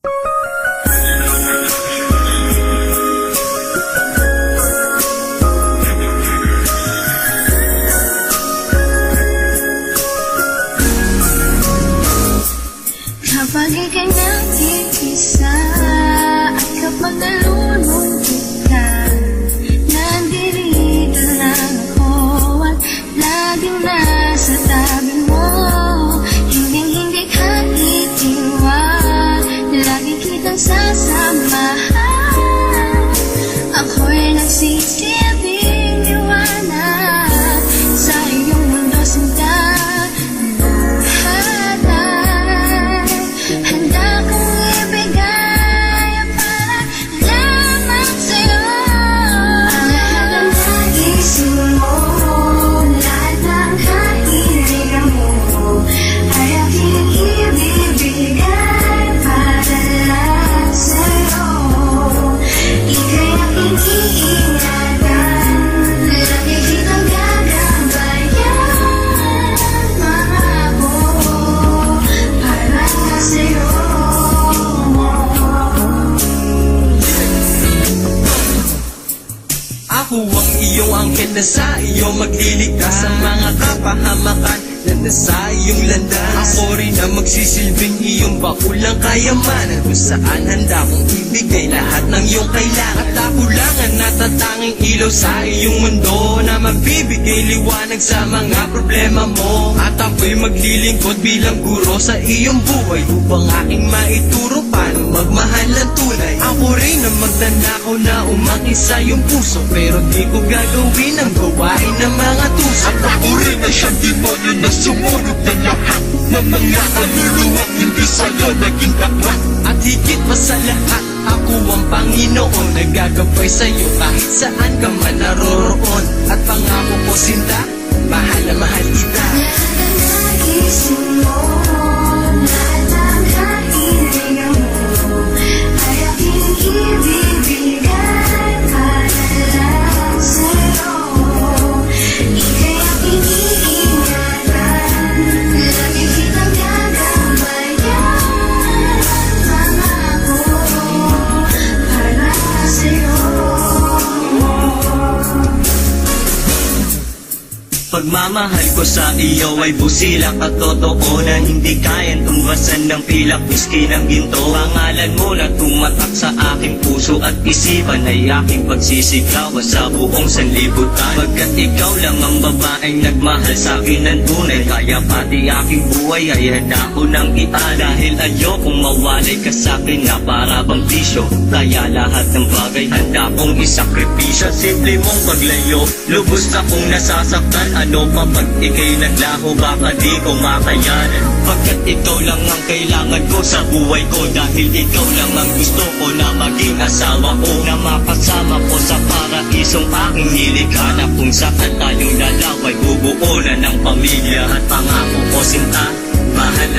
Kapag ika'y nag-iisa at kapag nalulungkot ka, nandirito lang ako at laging nasa tabi mo. Hindi ka itiwan, lagi kitang sasamahan. Ako'y nagsisilbing liwanag sa iyong mundo, sinta. Ako ang iyong angkin na sa iyo magliligtas sa mga kapahamakan na nasa iyong landas. Ako rin ang magsisilbing iyong bakulang kayamanan, kung saan handa kong ibigay lahat ng iyong kailangan. At ako lang ang natatanging ilaw sa iyong mundo na magbibigay liwanag sa mga problema mo. At ako'y maglilingkod bilang guro sa iyong buhay upang aking maituro paano magmahal ng tunay. Ako rin ang magnanakaw na umaki sa iyong puso, pero di ko gagawin ang gawain ng mga tuso. At ako rin ay siyang demonyo na sumunod ng lahat ng mga kaluluwang hindi sa'yo naging aklat. At higit pa sa lahat, ako ang Panginoon, nagagabay sa'yo kahit saan ka man naroroon. At pangako ko, sinta, mahal na mahal kita. Lahat ang nagising mo, lahat ng kahilingan mo, ay aking ibibigay para lang sa'yo. Ika'y aking iingatan, lagi kitang gagabayan. Pangako para sa'yo. Pagmamahal ko sa iyo ay busilak at totoo na hindi kayang tumbasan ng pilak miski ng ginto. Pangalan mo na tumatak sa aking puso at isipan ay aking pagsisigawan sa buong sanlibutan. Pagkat ikaw lang ang babaeng nagmahal sa akin ng tunay, kaya pati aking buhay ay handa ko nang iaan. Dahil ayokong mawalay ka sa akin na para bang bisyo, kaya lahat ng bagay handa kong isakripisyo. Simple mong paglayo, lubos akong nasasaktan. Ano pa pag ika'y naglaho, baka di ko makayanan. Pagkat ikaw lang ang kailangan ko sa buhay ko, dahil ikaw lang ang gusto ko na maging asawa ko, na makasama ko sa paraisong aking nilikha, na kung saan tayong dalawa ay bubuo na ng pamilya. At pangako ko, sinta, mahal